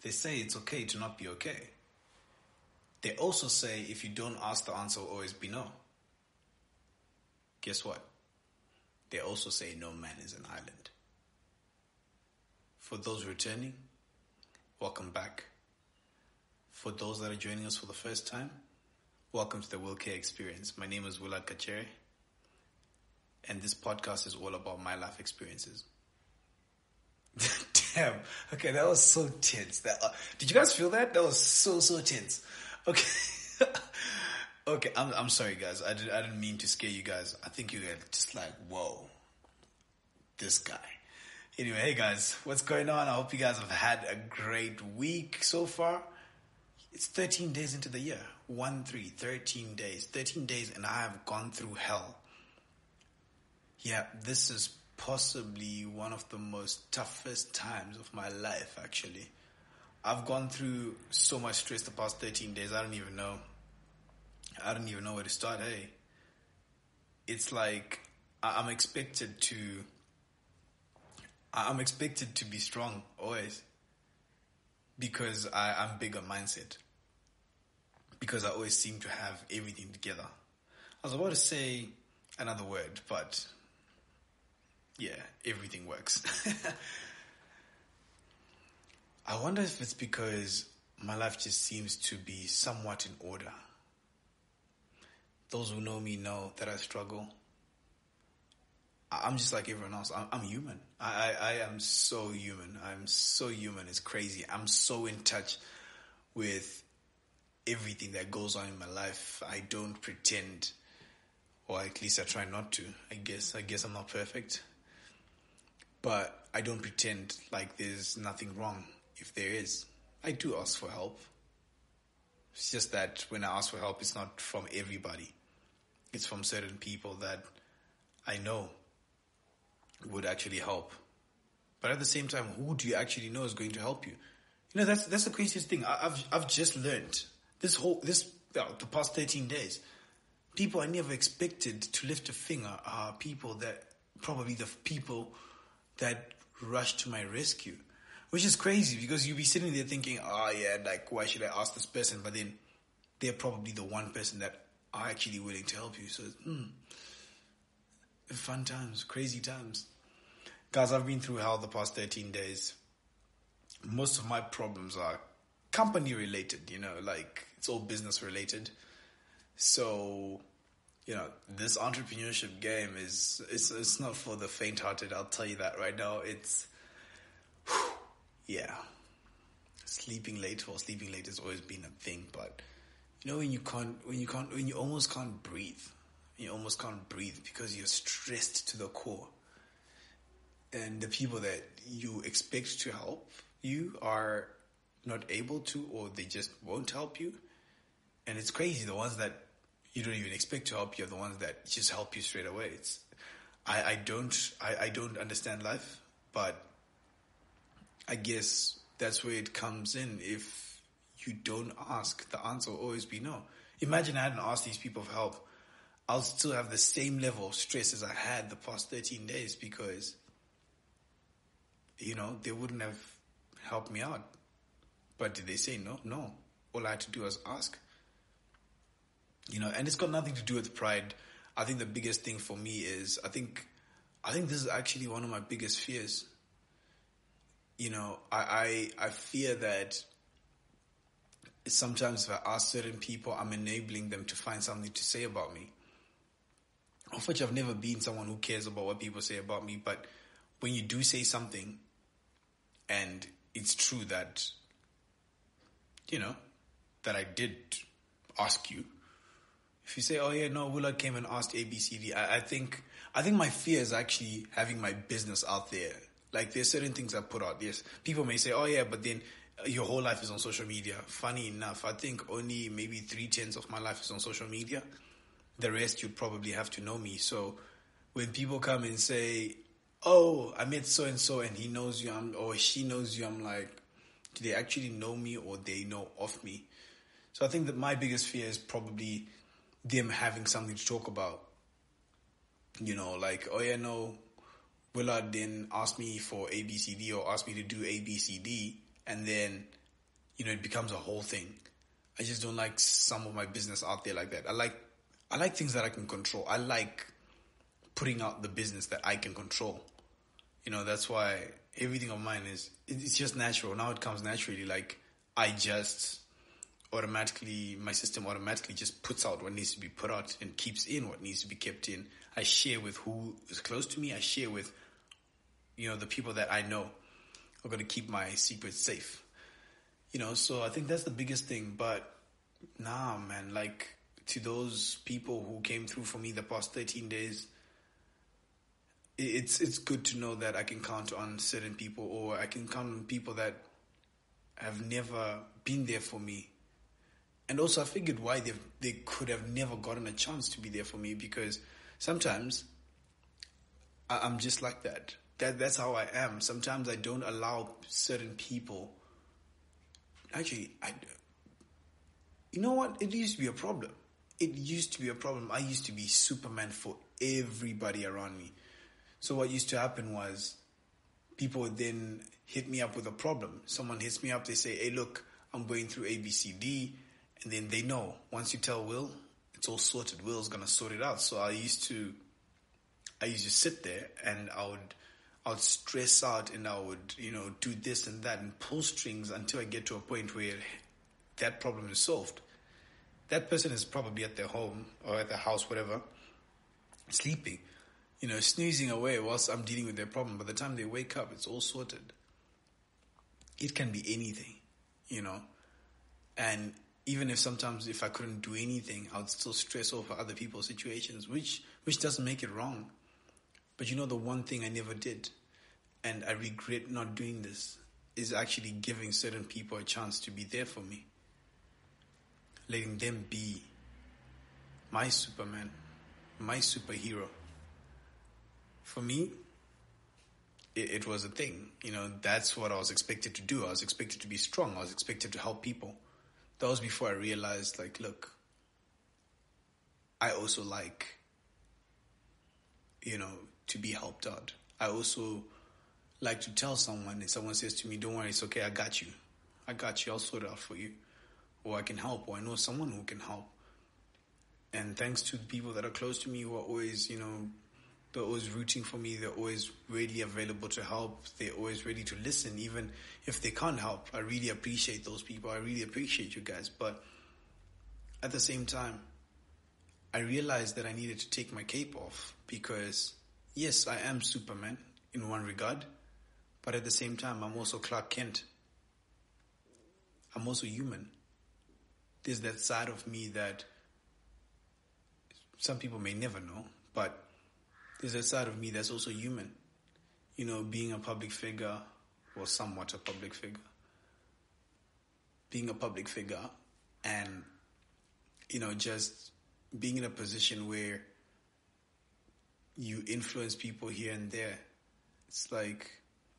They say it's okay to not be okay. They also say if you don't ask, the answer will always be no. Guess what? They also say no man is an island. For those returning, welcome back. For those that are joining us for the first time, welcome to the Will Care Experience. My name is Willard Kachere, and this podcast is all about my life experiences. Damn. Okay, that was so tense. Did you guys feel that? That was so tense. Okay. Okay, I'm sorry, guys. I didn't mean to scare you guys. I think you were just like, whoa, this guy. Anyway, hey guys, what's going on? I hope you guys have had a great week so far. It's 13 days into the year. 13 days. 13 days and I have gone through hell. Yeah, this is possibly one of the most toughest times of my life, actually. I've gone through so much stress the past 13 days. I don't even know where to start. Hey, it's like I'm expected to be strong always because I'm big on mindset. Because I always seem to have everything together. I was about to say another word, but yeah, everything works. I wonder if it's because my life just seems to be somewhat in order. Those who know me know that I struggle. I'm just like everyone else. I'm human. I am so human. I'm so human. It's crazy. I'm so in touch with everything that goes on in my life. I don't pretend, or at least I try not to. I guess I'm not perfect. But I don't pretend like there's nothing wrong. If there is, I do ask for help. It's just that when I ask for help, it's not from everybody. It's from certain people that I know would actually help. But at the same time, who do you actually know is going to help you? You know, that's the craziest thing. I've just learned the past 13 days. People I never expected to lift a finger are people that rushed to my rescue. Which is crazy because you'll be sitting there thinking, oh yeah, like why should I ask this person? But then they're probably the one person that are actually willing to help you. So, fun times, crazy times. Guys, I've been through hell the past 13 days. Most of my problems are company related, like it's all business related. So, this entrepreneurship game it's not for the faint-hearted. I'll tell you that right now. Yeah, sleeping late has always been a thing, but when you almost can't breathe because you're stressed to the core, and the people that you expect to help you are not able to, or they just won't help you, and it's crazy. The ones that you don't even expect to help you are the ones that just help you straight away. I don't understand life, but I guess that's where it comes in. If you don't ask, the answer will always be no. Imagine I hadn't asked these people for help. I'll still have the same level of stress as I had the past 13 days because, they wouldn't have helped me out. But did they say no? No. All I had to do was ask. And it's got nothing to do with pride. I think the biggest thing for me is, I think this is actually one of my biggest fears. I fear that sometimes if I ask certain people, I'm enabling them to find something to say about me. Of which I've never been someone who cares about what people say about me. But when you do say something, and it's true that, that I did ask you. If you say, oh yeah, no, Willard came and asked A, B, C, D. I think my fear is actually having my business out there. Like, there's certain things I put out. Yes, people may say, oh yeah, but then your whole life is on social media. Funny enough, I think only maybe 3/10 of my life is on social media. The rest, you'd probably have to know me. So when people come and say, oh, I met so-and-so and he knows you, or she knows you, I'm like, do they actually know me or they know of me? So I think that my biggest fear is probably them having something to talk about. Like, oh yeah, no, Willard then asked me for ABCD or asked me to do ABCD, and then it becomes a whole thing. I just don't like some of my business out there like that. I like things that I can control. I like putting out the business that I can control. That's why everything of mine it's just natural. Now it comes naturally. Like I just my system automatically just puts out what needs to be put out and keeps in what needs to be kept in. I share with who is close to me. I share with, the people that I know are going to keep my secrets safe. So I think that's the biggest thing. But nah, man, like to those people who came through for me the past 13 days, it's good to know that I can count on certain people, or I can count on people that have never been there for me. And also I figured why they could have never gotten a chance to be there for me, because sometimes I'm just like that. That's how I am. Sometimes I don't allow certain people. Actually, you know what? It used to be a problem. I used to be Superman for everybody around me. So what used to happen was people would then hit me up with a problem. Someone hits me up, they say, hey, look, I'm going through A, B, C, D. And then they know, once you tell Will, it's all sorted. Will's going to sort it out. So I used to sit there and I would stress out and I would, do this and that and pull strings until I get to a point where that problem is solved. That person is probably at their home or at their house, whatever, sleeping, snoozing away whilst I'm dealing with their problem. By the time they wake up, it's all sorted. It can be anything, and even if I couldn't do anything, I would still stress over other people's situations, which doesn't make it wrong. But the one thing I never did, and I regret not doing this, is actually giving certain people a chance to be there for me. Letting them be my Superman, my superhero. For me, it was a thing. That's what I was expected to do. I was expected to be strong. I was expected to help people. That was before I realized, like, look, I also like, to be helped out. I also like to tell someone, if someone says to me, don't worry, it's okay, I got you, I'll sort it out for you. Or I can help, or I know someone who can help. And thanks to the people that are close to me who are always, they're always rooting for me, they're always readily available to help, they're always ready to listen, even if they can't help. I really appreciate those people, I really appreciate you guys. But at the same time, I realized that I needed to take my cape off, because yes, I am Superman in one regard, but at the same time, I'm also Clark Kent. I'm also human. There's that side of me that some people may never know, but there's that side of me that's also human. Being a public figure, or somewhat a public figure. Being a public figure and, just being in a position where you influence people here and there. It's like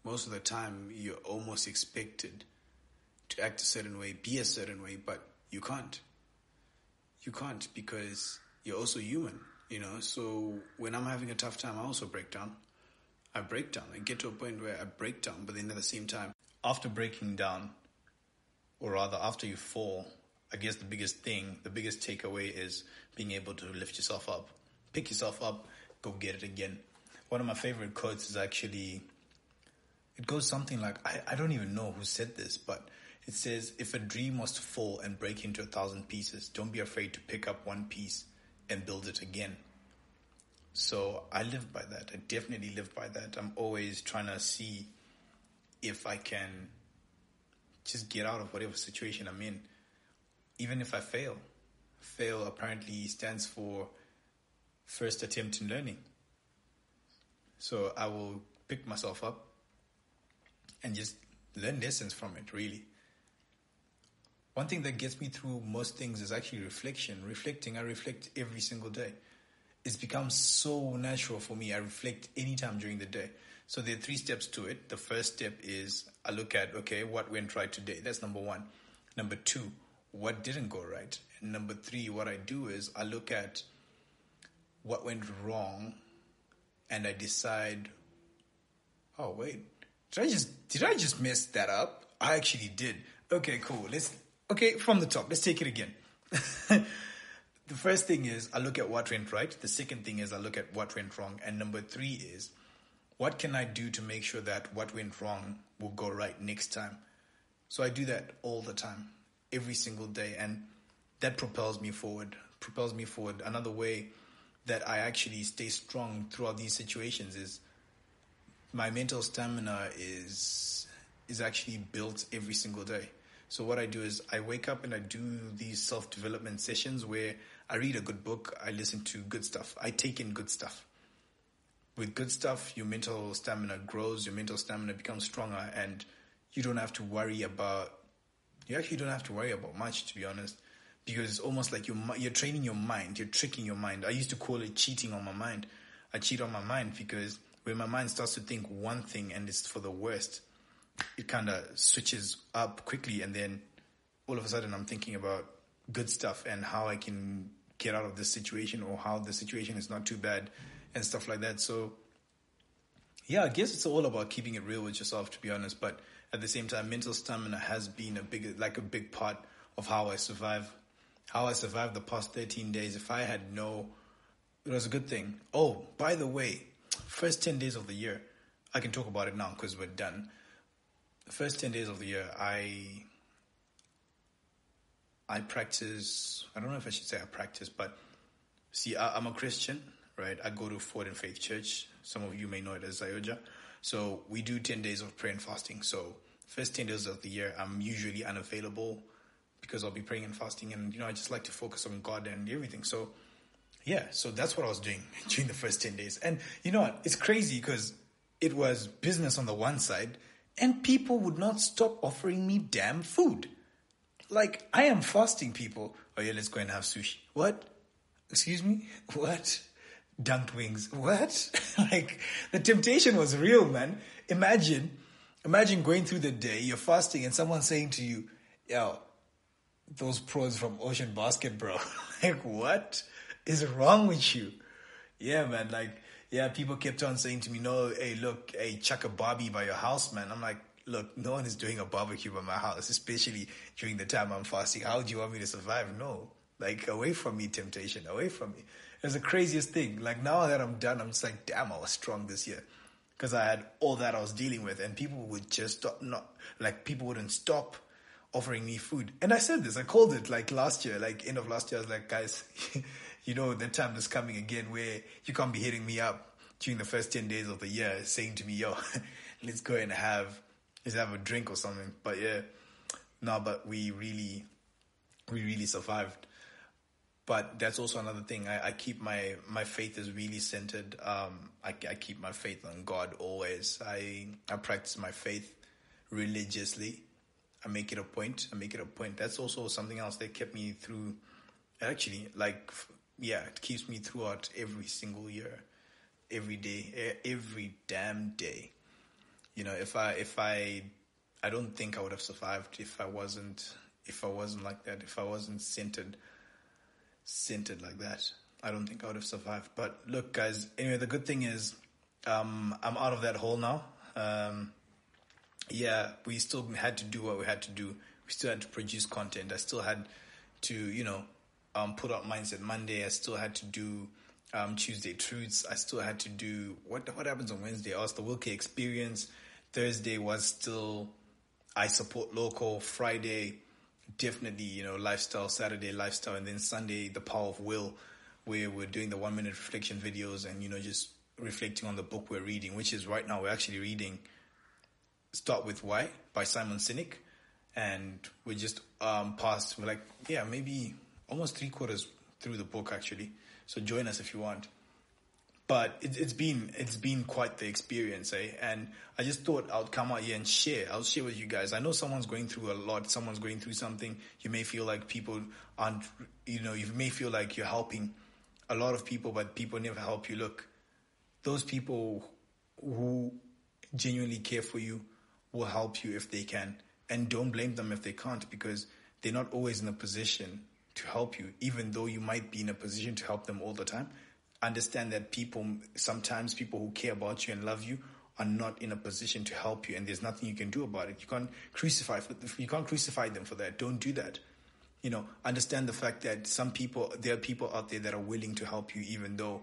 most of the time you're almost expected to act a certain way, be a certain way, but you can't. You can't, because you're also human, So when I'm having a tough time, I also break down. I get to a point where I break down, but then at the same time, after breaking down, or rather after you fall, I guess the biggest takeaway is being able to lift yourself up, pick yourself up, go get it again. One of my favorite quotes is actually, it goes something like, I don't even know who said this, but it says, if a dream was to fall and break into 1,000 pieces, don't be afraid to pick up one piece and build it again. So I live by that. I definitely live by that. I'm always trying to see if I can just get out of whatever situation I'm in. Even if I fail. Fail apparently stands for first attempt in learning. So I will pick myself up and just learn lessons from it, really. One thing that gets me through most things is actually reflection. I reflect every single day. It's become so natural for me. I reflect anytime during the day. So there are 3 steps to it. The first step is I look at, okay, what went right today? That's number 1. Number 2, what didn't go right? And number 3, what I do is I look at what went wrong and I decide, oh wait, did I just mess that up? I actually did. Okay, cool. From the top. Let's take it again. The first thing is I look at what went right. The second thing is I look at what went wrong. And number 3 is what can I do to make sure that what went wrong will go right next time? So I do that all the time, every single day. And that propels me forward. Another way that I actually stay strong throughout these situations is my mental stamina is actually built every single day. So what I do is I wake up and I do these self-development sessions where I read a good book, I listen to good stuff, I take in good stuff. With good stuff, your mental stamina grows, your mental stamina becomes stronger, and you actually don't have to worry about much, to be honest, because it's almost like you're training your mind, you're tricking your mind. I used to call it cheating on my mind. I cheat on my mind because when my mind starts to think one thing and it's for the worst, it kind of switches up quickly, and then all of a sudden I'm thinking about good stuff and how I can get out of this situation, or how the situation is not too bad and stuff like that. So yeah, I guess it's all about keeping it real with yourself, to be honest. But at the same time, mental stamina has been a big part of how I survive. How I survived the past 13 days. If I had it was a good thing. Oh, by the way, first 10 days of the year, I can talk about it now because we're done. The first 10 days of the year, I practice, I don't know if I should say I practice, but see, I'm a Christian, right? I go to Ford and Faith Church. Some of you may know it as Zayoja. So we do 10 days of prayer and fasting. So first 10 days of the year, I'm usually unavailable because I'll be praying and fasting. And, I just like to focus on God and everything. So yeah, so that's what I was doing during the first 10 days. And you know what? It's crazy because it was business on the one side, and people would not stop offering me damn food. Like, I am fasting, people. Oh yeah, let's go and have sushi. What? Excuse me? What? Dunked wings. What? Like, the temptation was real, man. Imagine going through the day, you're fasting, and someone saying to you, yo, those prawns from Ocean Basket, bro. Like, what is wrong with you? Yeah, man, people kept on saying to me, no, hey, chuck a barbie by your house, man. I'm like, look, no one is doing a barbecue by my house, especially during the time I'm fasting. How do you want me to survive? No. Like, away from me, temptation, away from me. It was the craziest thing. Like, now that I'm done, I'm just like, damn, I was strong this year. Because I had all that I was dealing with, and people would just people wouldn't stop offering me food. And I said this, I called it like last year, like end of last year, I was like, guys, the time is coming again where you can't be hitting me up during the first 10 days of the year saying to me, yo, let's go and have a drink or something. But yeah, no, but we really survived. But that's also another thing. I keep my faith is really centered. I keep my faith on God always. I practice my faith religiously. I make it a point. That's also something else that kept me through. Actually, it keeps me throughout every single year, every day, every damn day. If I don't think I would have survived if I wasn't like that. If I wasn't centered like that, I don't think I would have survived. But look, guys, anyway, the good thing is, I'm out of that hole now. Yeah, we still had to do what we had to do. We still had to produce content. I still had to, put out Mindset Monday. I still had to do Tuesday Truths. I still had to do what happens on Wednesday. Ask the Wilkie Experience. Thursday was still I support local. Friday, definitely, lifestyle. Saturday, lifestyle. And then Sunday, the Power of Will, where we're doing the 1 minute reflection videos and, just reflecting on the book we're reading, which is right now we're actually reading Start With Why by Simon Sinek. And we're just maybe almost 3/4 through the book actually. So join us if you want. But it's been quite the experience, eh? And I just thought I'd come out here and share. I'll share with you guys. I know someone's going through a lot. Someone's going through something. You may feel like people aren't, you may feel like you're helping a lot of people, but people never help you. Look, those people who genuinely care for you will help you if they can. And don't blame them if they can't, because they're not always in a position to help you, even though you might be in a position to help them all the time. Understand that sometimes people who care about you and love you are not in a position to help you, and there's nothing you can do about it. You can't crucify them for that. Don't do that. Understand the fact that there are people out there that are willing to help you, even though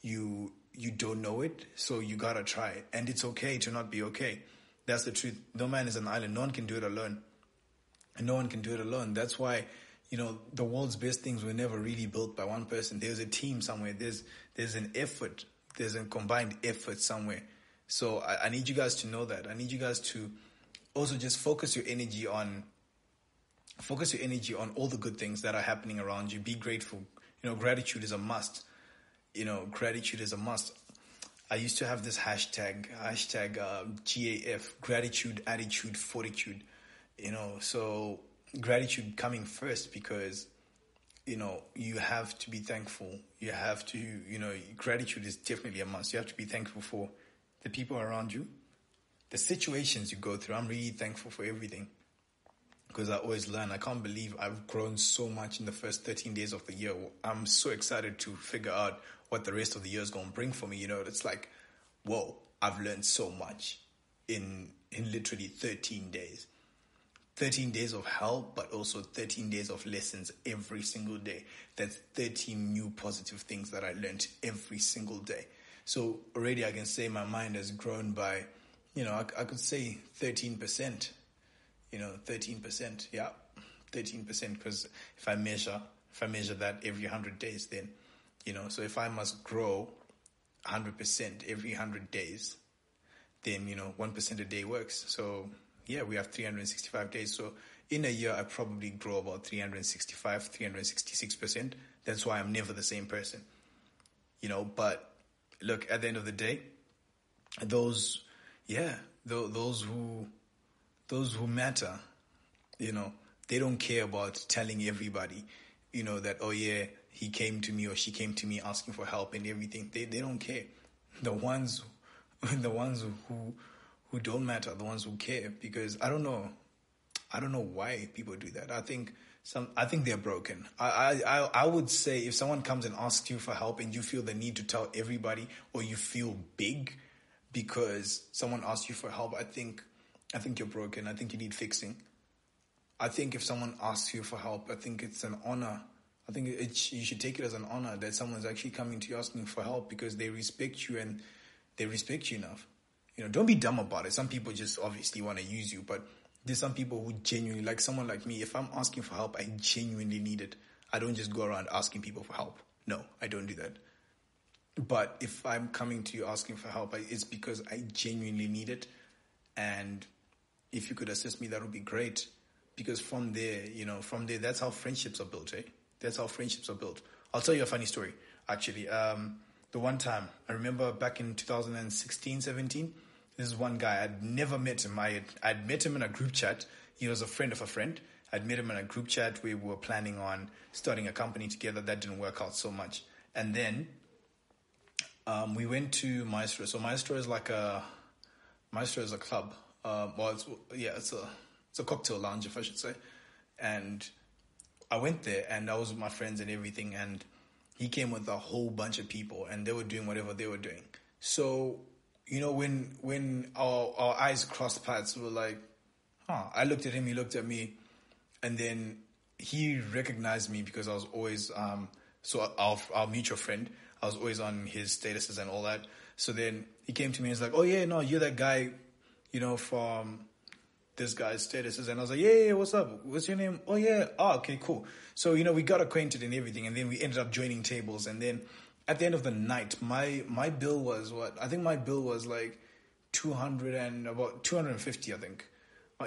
you don't know it. So you gotta try it, and it's okay to not be okay. That's the truth. No man is an island. No one can do it alone. And no one can do it alone. That's why, the world's best things were never really built by one person. There's a team somewhere. There's an effort. There's a combined effort somewhere. So I need you guys to know that. I need you guys to also just focus your energy on all the good things that are happening around you. Be grateful. Gratitude is a must. Gratitude is a must. I used to have this hashtag GAF, gratitude, attitude, fortitude. So gratitude coming first, because you have to be thankful. You have to, gratitude is definitely a must. You have to be thankful for the people around you, the situations you go through. I'm really thankful for everything, because I always learn. I can't believe I've grown so much in the first 13 days of the year. I'm so excited to figure out what the rest of the year is going to bring for me. It's like, whoa, I've learned so much in literally 13 days. 13 days of hell, but also 13 days of lessons every single day. That's 13 new positive things that I learned every single day. So already I can say my mind has grown by, I could say 13%. 13%, yeah, 13. Because if I measure that every 100 days, then, so if I must grow 100% every 100 days, then 1% a day works. So yeah, we have 365 days. So in a year, I probably grow about 365, 366%. That's why I'm never the same person. But look, at the end of the day, those who matter, they don't care about telling everybody, that, oh yeah, he came to me or she came to me asking for help and everything. They don't care. The ones who don't matter, the ones who care, because I don't know why people do that. I think they're broken. I would say if someone comes and asks you for help and you feel the need to tell everybody, or you feel big because someone asked you for help, I think you're broken. I think you need fixing. I think if someone asks you for help, I think it's an honor. I think you should take it as an honor that someone's actually coming to you asking for help, because they respect you and they respect you enough. Don't be dumb about it. Some people just obviously want to use you, but there's some people who genuinely, like someone like me, if I'm asking for help, I genuinely need it. I don't just go around asking people for help. No, I don't do that. But if I'm coming to you asking for help, it's because I genuinely need it. And if you could assist me, that would be great. Because from there, that's how friendships are built, eh? That's how friendships are built. I'll tell you a funny story, actually. The one time, I remember back in 2016, 17, this is one guy. I'd never met him. I'd met him in a group chat. He was a friend of a friend. I'd met him in a group chat. We were planning on starting a company together. That didn't work out so much. And then we went to Maestro. So Maestro is a club. It's a cocktail lounge, if I should say. And I went there, and I was with my friends and everything, and he came with a whole bunch of people, and they were doing whatever they were doing. So, when our eyes crossed paths, we were like, I looked at him, he looked at me, and then he recognized me because I was always, our mutual friend, I was always on his statuses and all that. So then he came to me and was like, oh yeah, no, you're that guy, from this guy's statuses. And I was like, yeah, what's up? What's your name? Oh yeah. Oh, okay, cool. So, we got acquainted and everything, and then we ended up joining tables. And then at the end of the night, my bill was what? I think my bill was like 200 and about 250, I think.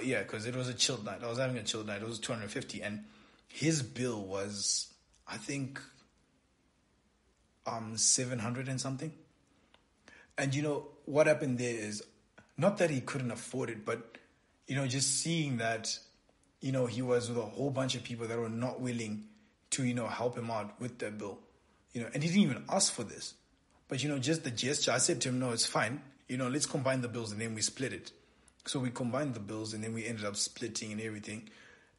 Yeah, because it was a chilled night. I was having a chilled night. It was 250. And his bill was, I think, 700 and something. And what happened there is, not that he couldn't afford it, but just seeing that, he was with a whole bunch of people that were not willing to, help him out with their bill, and he didn't even ask for this, but, just the gesture. I said to him, no, it's fine. Let's combine the bills, and then we split it. So we combined the bills, and then we ended up splitting and everything.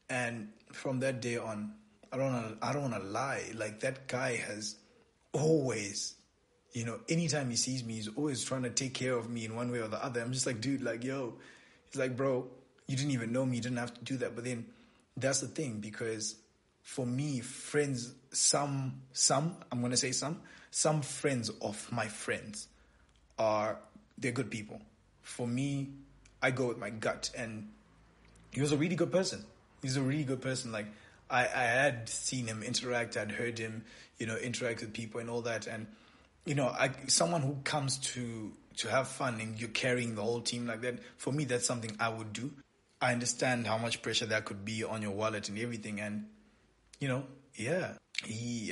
And from that day on, I don't want to lie. Like, that guy has always, anytime he sees me, he's always trying to take care of me in one way or the other. I'm just like, dude, like, yo. He's like, bro, you didn't even know me. You didn't have to do that. But then that's the thing, because for me, friends, I'm going to say some friends of my friends they're good people. For me, I go with my gut, and he was a really good person. He's a really good person. Like, I had seen him interact, I'd heard him, interact with people and all that. And, someone who comes to have fun and you're carrying the whole team like that, for me, that's something I would do. I understand how much pressure that could be on your wallet and everything. And, yeah, he's,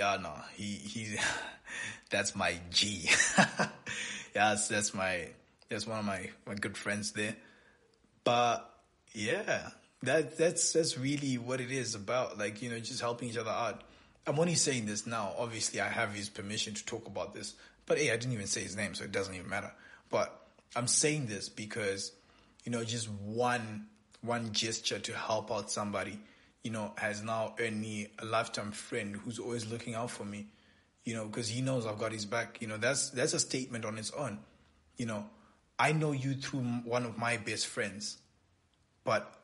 that's my G. Yes, that's one of my good friends there. But yeah, that's really what it is about. Like, just helping each other out. I'm only saying this now. Obviously, I have his permission to talk about this. But hey, I didn't even say his name, so it doesn't even matter. But I'm saying this because, just one gesture to help out somebody, has now earned me a lifetime friend who's always looking out for me, because he knows I've got his back. That's a statement on its own. I know you through one of my best friends, but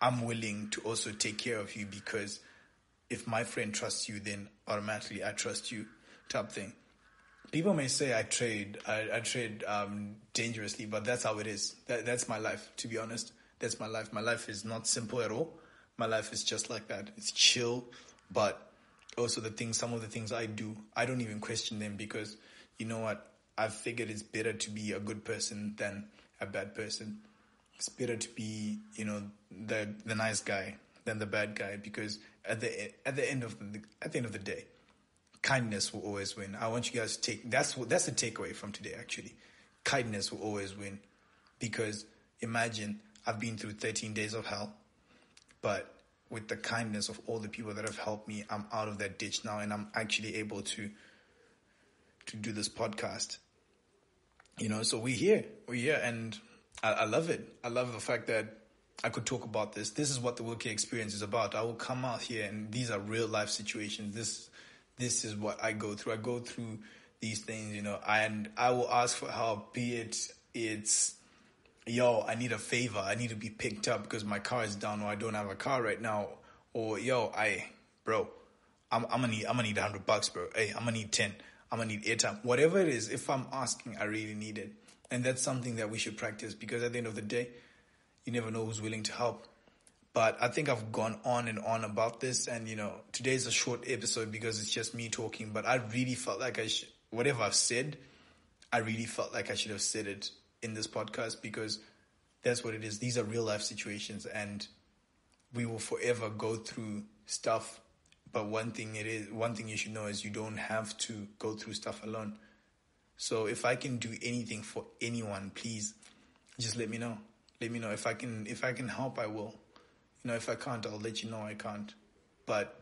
I'm willing to also take care of you, because if my friend trusts you, then automatically I trust you, type thing. People may say I trade dangerously, but that's how it is. That's my life, to be honest. That's my life. My life is not simple at all. My life is just like that. It's chill, but also some of the things I do, I don't even question them, because you know what? I've figured it's better to be a good person than a bad person. It's better to be, the nice guy than the bad guy, because at the end of the day, kindness will always win. I want you guys to that's the takeaway from today, actually. Kindness will always win, because imagine I've been through 13 days of hell, but with the kindness of all the people that have helped me, I'm out of that ditch now, and I'm actually able to do this podcast. So we're here, and I love it. I love the fact that I could talk about this. This is what the Willard experience is about. I will come out here, and these are real life situations. This is what I go through. I go through these things, and I will ask for help, be it's, yo, I need a favor. I need to be picked up because my car is down, or I don't have a car right now. Or, yo, I'm gonna need $100, bro. Hey, I'm gonna need 10. I'm gonna need airtime. Whatever it is, if I'm asking, I really need it. And that's something that we should practice, because at the end of the day, you never know who's willing to help. But I think I've gone on and on about this, and today's a short episode because it's just me talking, but I really felt like whatever I've said, I really felt like I should have said it in this podcast, because that's what it is. These are real life situations, and we will forever go through stuff. But one thing you should know is you don't have to go through stuff alone. So if I can do anything for anyone, please just let me know. Let me know. If I can help, I will. If I can't, I'll let you know I can't. But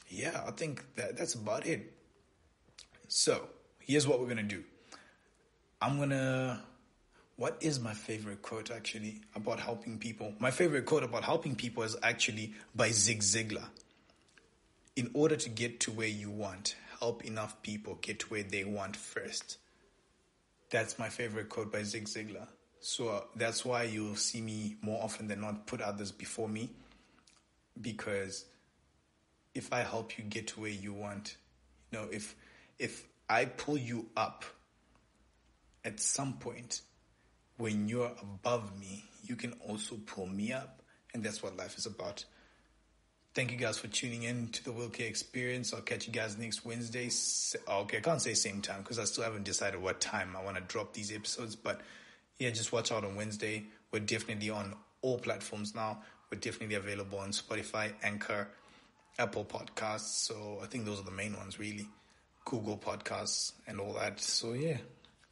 yeah, I think that's about it. So here's what we're going to do. What is my favorite quote actually about helping people? My favorite quote about helping people is actually by Zig Ziglar. In order to get to where you want, help enough people get to where they want first. That's my favorite quote by Zig Ziglar. So that's why you'll see me more often than not put others before me. Because if I help you get to where you want, if I pull you up at some point when you're above me, you can also pull me up. And that's what life is about. Thank you guys for tuning in to the Willard experience. I'll catch you guys next Wednesday. Okay, I can't say same time because I still haven't decided what time I want to drop these episodes. But yeah, just watch out on Wednesday. We're definitely on all platforms now. We're definitely available on Spotify, Anchor, Apple Podcasts. So I think those are the main ones, really. Google Podcasts and all that. So yeah,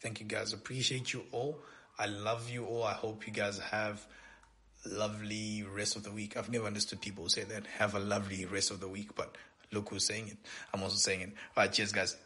thank you guys. Appreciate you all. I love you all. I hope you guys have lovely rest of the week. I've never understood people who say that. Have a lovely rest of the week, but look who's saying it. I'm also saying it. All right, cheers, guys.